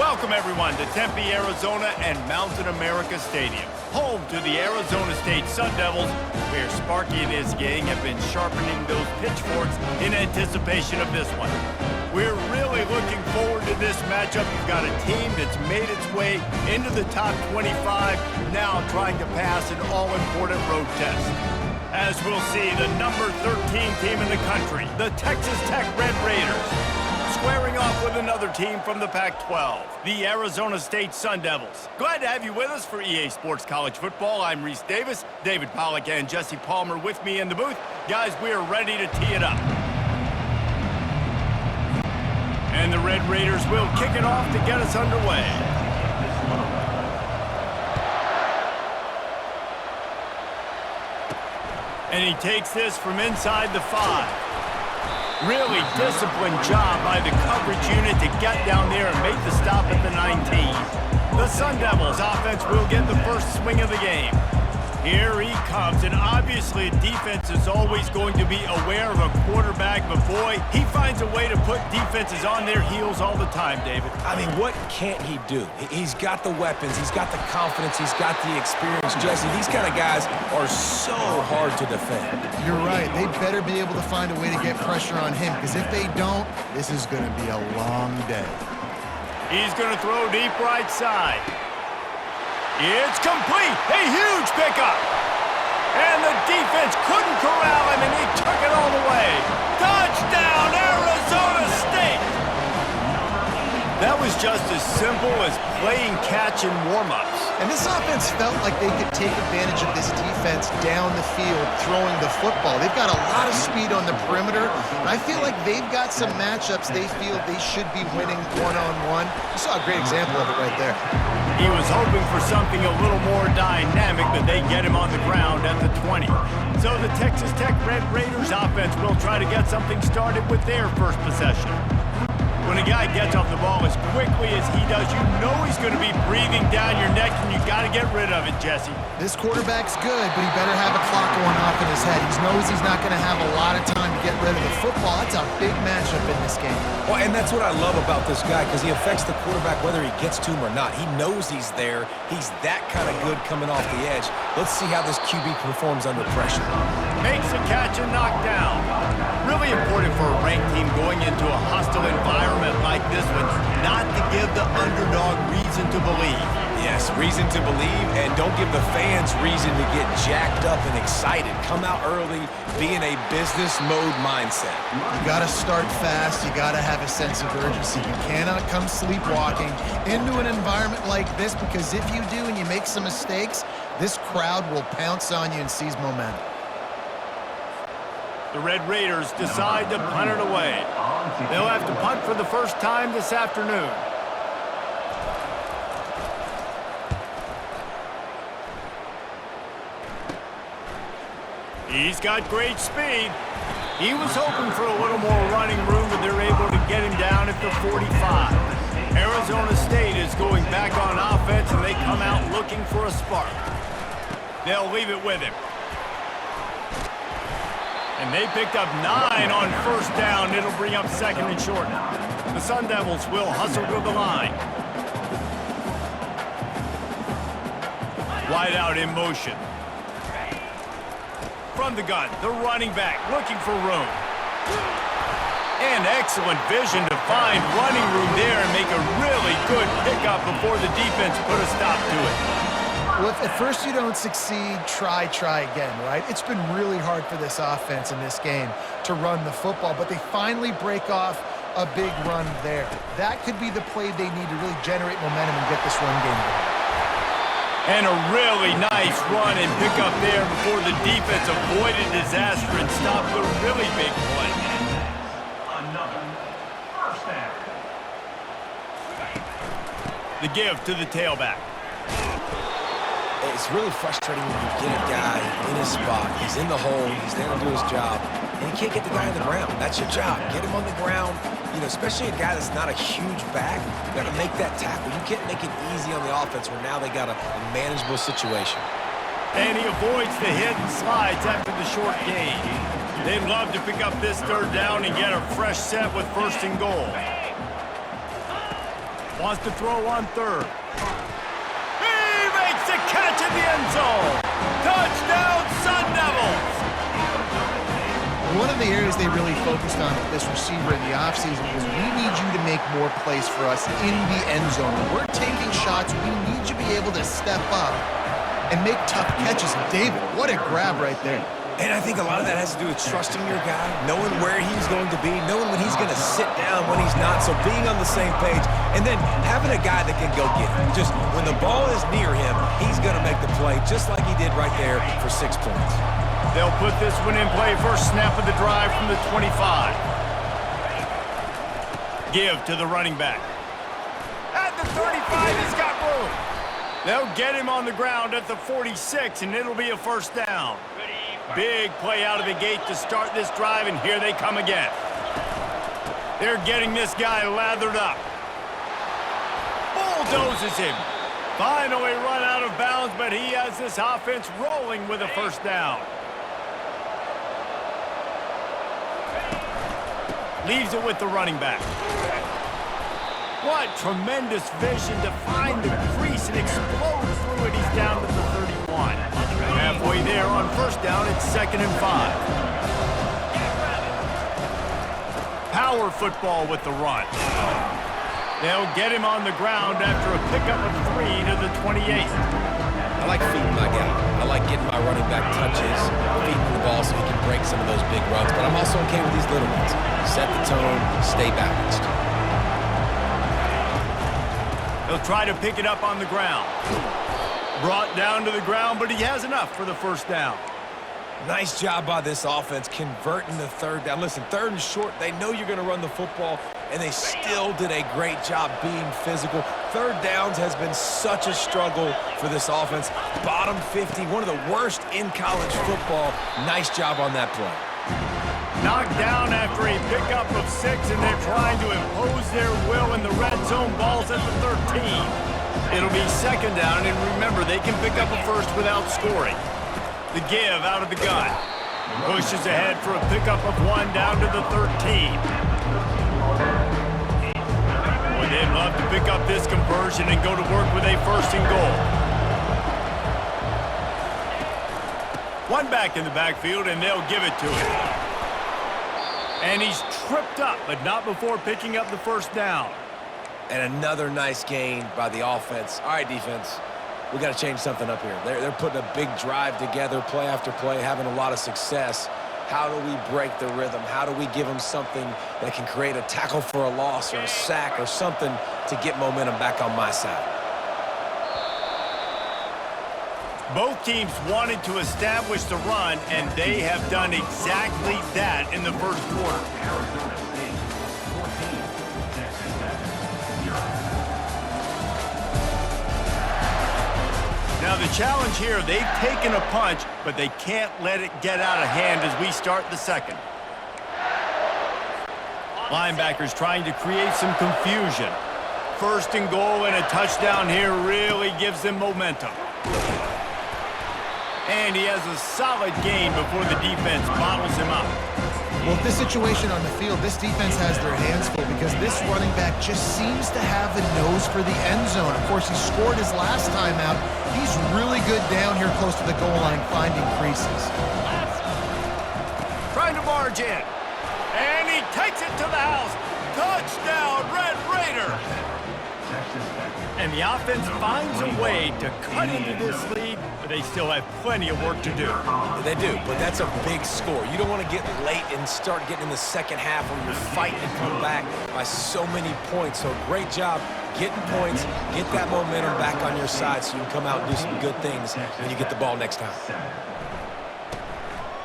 Welcome, everyone, to Tempe, Arizona and Mountain America Stadium, home to the Arizona State Sun Devils, where Sparky and his gang have been sharpening those pitchforks in anticipation of this one. We're really looking forward to this matchup. You've got a team that's made its way into the top 25, now trying to pass an all-important road test. As we'll see, the number 13 team in the country, the Texas Tech Red Raiders, squaring off with another team from the Pac-12, the Arizona State Sun Devils. Glad to have you with us for EA Sports College Football. I'm Reese Davis, David Pollack and Jesse Palmer with me in the booth. Guys, we are ready to tee it up. And the Red Raiders will kick it off to get us underway. And he takes this from inside the 5. Really disciplined job by the coverage unit to get down there and make the stop at the 19. The Sun Devils offense will get the first swing of the game. Here he comes, and obviously defense is always going to be aware of a quarterback, but boy, he finds a way to put defenses on their heels all the time, David. I mean, what can't he do? He's got the weapons, he's got the confidence, he's got the experience. Jesse, these kind of guys are so hard to defend. You're right. They better be able to find a way to get pressure on him, because if they don't, this is going to be a long day. He's going to throw deep right side. It's complete. A huge pickup. And the defense couldn't corral him, and he took it all the way. Touchdown, Arizona State! That was just as simple as playing catch in warm-ups. And this offense felt like they could take advantage of this defense down the field, throwing the football. They've got a lot of speed on the perimeter, and I feel like they've got some matchups they feel they should be winning one-on-one. You saw a great example of it right there. He was hoping for something a little more dynamic, but they get him on the ground at the 20. So the Texas Tech Red Raiders offense will try to get something started with their first possession. When a guy gets off the ball as quickly as he does, you know he's going to be breathing down your neck, and you got to get rid of it, Jesse. This quarterback's good, but he better have a clock going off in his head. He knows he's not going to have a lot of time to get rid of the football. That's a big matchup in this game. Well, and that's what I love about this guy, because he affects the quarterback whether he gets to him or not. He knows he's there. He's that kind of good coming off the edge. Let's see how this QB performs under pressure. Makes a catch and knocked down. Really important for a ranked team going into a hostile environment like this one, not to give the underdog reason to believe. Yes, reason to believe, and don't give the fans reason to get jacked up and excited. Come out early, be in a business mode mindset. You got to start fast. You got to have a sense of urgency. You cannot come sleepwalking into an environment like this, because if you do and you make some mistakes, this crowd will pounce on you and seize momentum. The Red Raiders decide to punt it away. They'll have to punt for the first time this afternoon. He's got great speed. He was hoping for a little more running room, but they're able to get him down at the 45. Arizona State is going back on offense, and they come out looking for a spark. They'll leave it with him. And they picked up 9 on first down. It'll bring up second and short. The Sun Devils will hustle to the line. Wide out in motion. From the gun, the running back looking for room. And excellent vision to find running room there and make a really good pickup before the defense put a stop to it. Well, if at first you don't succeed, try again, right? It's been really hard for this offense in this game to run the football, but they finally break off a big run there. That could be the play they need to really generate momentum and get this run game going. And a really nice run and pick up there before the defense avoided disaster and stopped the really big play. Another first down. The give to the tailback. It's really frustrating when you get a guy in his spot. He's in the hole. He's there to do his job. And you can't get the guy on the ground. That's your job. Get him on the ground. You know, especially a guy that's not a huge back. You got to make that tackle. You can't make it easy on the offense where now they got a manageable situation. And he avoids the hit and slides after the short gain. They'd love to pick up this third down and get a fresh set with first and goal. Wants to throw on third. He makes the catch in the end zone. Touchdown, Sun Devils. One of the areas they really focused on with this receiver in the offseason was we need you to make more plays for us in the end zone. When we're taking shots, we need you to be able to step up and make tough catches. And David, what a grab right there. And I think a lot of that has to do with trusting your guy, knowing where he's going to be, knowing when he's going to sit down, when he's not, so being on the same page, and then having a guy that can go get it. Just when the ball is near him, he's going to make the play just like he did right there for 6 points. They'll put this one in play first snap of the drive from the 25. Give to the running back. At the 35, he's got room. They'll get him on the ground at the 46, and it'll be a first down. Big play out of the gate to start this drive, and here they come again. They're getting this guy lathered up. Bulldozes him. Finally run out of bounds, but he has this offense rolling with a first down. Leaves it with the running back. What tremendous vision to find the crease and explode through it. He's down to the 31. Halfway there on first down, it's 2nd and 5. Power football with the run. They'll get him on the ground after a pickup of 3 to the 28. I like feeding my guy. I like getting my running back touches, feeding the ball so he can break some of those big runs, but I'm also okay with these little ones. Set the tone, stay balanced. He'll try to pick it up on the ground. Brought down to the ground, but he has enough for the first down. Nice job by this offense converting the third down. Listen, 3rd and short, they know you're going to run the football, and they still did a great job being physical. 3rd downs has been such a struggle for this offense. Bottom 50, one of the worst in college football. Nice job on that play. Knocked down after a pickup of 6, and they're trying to impose their will in the red zone. Ball's at the 13. It'll be 2nd down, and remember, they can pick up a first without scoring. The give out of the gun. Pushes ahead for a pickup of 1 down to the 13. Boy, they'd love to pick up this conversion and go to work with a 1st and goal. One back in the backfield, and they'll give it to him. And he's tripped up, but not before picking up the first down. And another nice gain by the offense. All right, defense, we got to change something up here. They're putting a big drive together, play after play, having a lot of success. How do we break the rhythm? How do we give them something that can create a tackle for a loss or a sack or something to get momentum back on my side? Both teams wanted to establish the run, and they have done exactly that in the first quarter. Now the challenge here, they've taken a punch, but they can't let it get out of hand as we start the second. Linebackers trying to create some confusion. 1st and goal, and a touchdown here really gives them momentum. And he has a solid gain before the defense bottles him up. Well, with this situation on the field, this defense has their hands full because this running back just seems to have a nose for the end zone. Of course, he scored his last time out. He's really good down here close to the goal line, finding creases. Trying to barge in. And he takes it to the house. Touchdown, Red Raiders! And the offense finds a way to cut into this lead, but they still have plenty of work to do. They do, but that's a big score. You don't want to get late and start getting in the second half where you're fighting to come back by so many points. So great job getting points, get that momentum back on your side so you can come out and do some good things when you get the ball next time.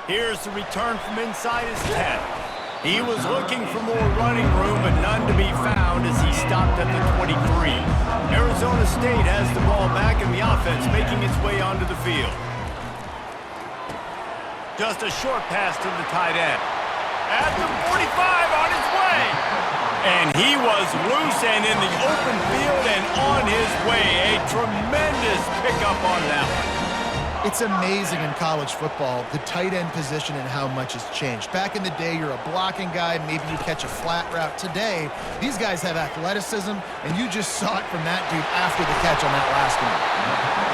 Here's the return from inside his 10. He was looking for more running room, but none to be found as he stopped at the 23. Arizona State has the ball back in the offense, making its way onto the field. Just a short pass to the tight end. At the 45, on his way. And he was loose and in the open field and on his way. A tremendous pickup on that one. It's amazing in college football, the tight end position and how much has changed. Back in the day, you're a blocking guy, maybe you catch a flat route. Today, these guys have athleticism, and you just saw it from that dude after the catch on that last one.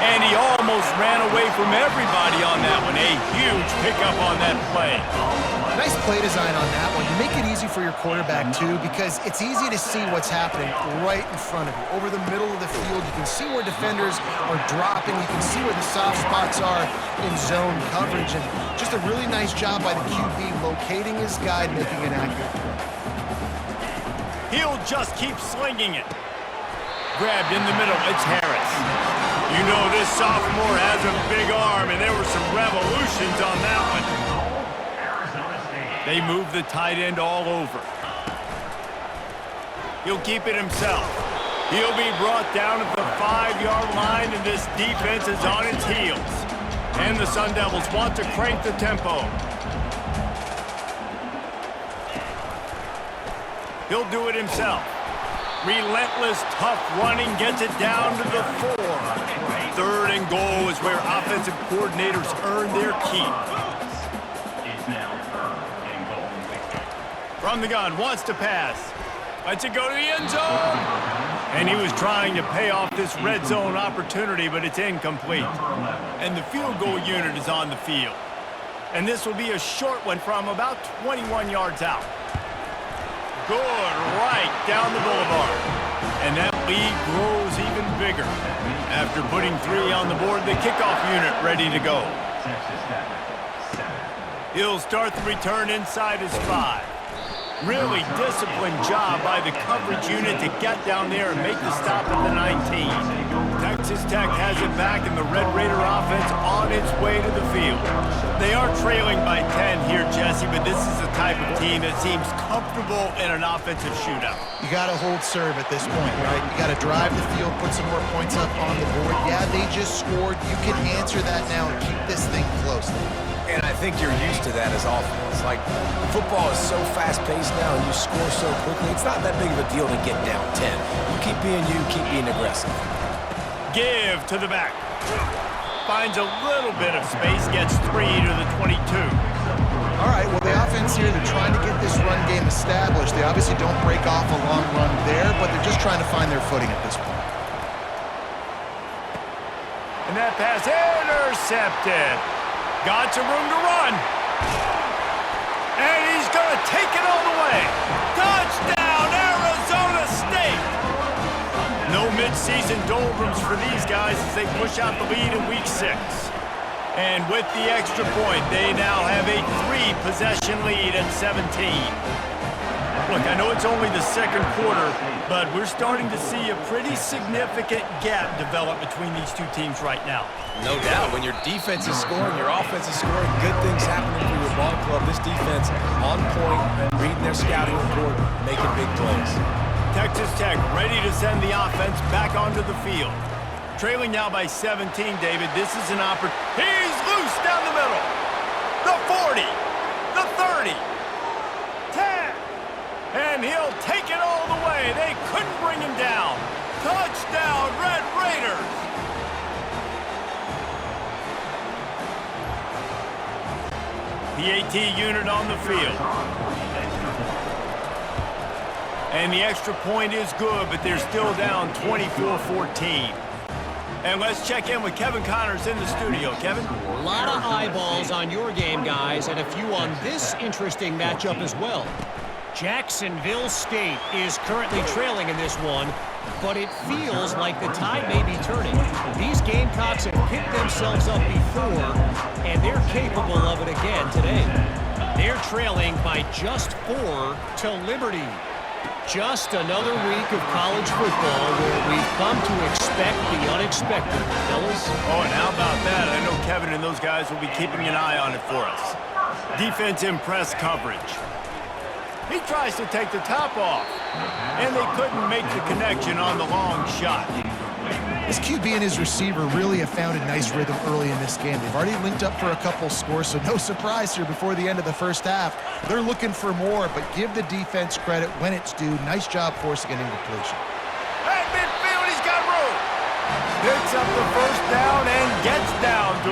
And he almost ran away from everybody on that one. A huge pickup on that play. Nice play design on that one. You make it easy for your quarterback, too, because it's easy to see what's happening right in front of you. Over the middle of the field, you can see where defenders are dropping. You can see where the soft spots are in zone coverage. And just a really nice job by the QB locating his guy and making an accurate throw. He'll just keep slinging it. Grabbed in the middle, it's Harris. You know this sophomore has a big arm, and there were some revolutions on that one. They move the tight end all over. He'll keep it himself. He'll be brought down at the 5-yard line, and this defense is on its heels. And the Sun Devils want to crank the tempo. He'll do it himself. Relentless, tough running gets it down to the 4. 3rd and goal is where offensive coordinators earn their keep. From the gun, wants to pass. Lets it go to the end zone. And he was trying to pay off this red zone opportunity, but it's incomplete. And the field goal unit is on the field. And this will be a short one from about 21 yards out. Good, right down the boulevard. And that lead grows even bigger. After putting 3 on the board, the kickoff unit ready to go. He'll start the return inside his 5. Really disciplined job by the coverage unit to get down there and make the stop at the 19. Texas Tech has it back, and the Red Raider offense on its way to the field. They are trailing by 10 here, Jesse, but this is the type of team that seems comfortable in an offensive shootout. You got to hold serve at this point, right? You got to drive the field, put some more points up on the board. Yeah, they just scored. You can answer that now and keep this thing close. And I think you're used to that as offense. Like, football is so fast-paced now and you score so quickly, it's not that big of a deal to get down 10. You keep being aggressive. Give to the back. Finds a little bit of space, gets 3 to the 22. All right, well, the offense here, they're trying to get this run game established. They obviously don't break off a long run there, but they're just trying to find their footing at this point. And that pass intercepted. Got some room to run. And he's going to take it all the way. Touchdown, Arizona State. No midseason doldrums for these guys as they push out the lead in week 6. And with the extra point, they now have a 3-possession lead at 17. Look, I know it's only the second quarter, but we're starting to see a pretty significant gap develop between these two teams right now. No doubt. When your defense is scoring, your offense is scoring, good things happening for your ball club. This defense on point, reading their scouting report, making big plays. Texas Tech ready to send the offense back onto the field. Trailing now by 17, David. This is an opportunity. He's loose down the middle. The 40, the 30, 10. And he'll take it all the way. They couldn't bring him down. Touchdown, Red Raiders. PAT unit on the field. And the extra point is good, but they're still down 24-14. And let's check in with Kevin Connors in the studio. Kevin? A lot of eyeballs on your game, guys, and a few on this interesting matchup as well. Jacksonville State is currently trailing in this one, but it feels like the tide may be turning. These Gamecocks have picked themselves up before, and they're capable of it again today. They're trailing by just 4 to Liberty. Just another week of college football where we've come to expect the unexpected, fellas. Oh, and how about that? I know Kevin and those guys will be keeping an eye on it for us. Defense in press coverage. He tries to take the top off, and they couldn't make the connection on the long shot. His QB and his receiver really have found a nice rhythm early in this game. They've already linked up for a couple scores, so no surprise here before the end of the first half. They're looking for more, but give the defense credit when it's due. Nice job forcing an incompletion. At midfield, he's got room. Picks up the first down and gets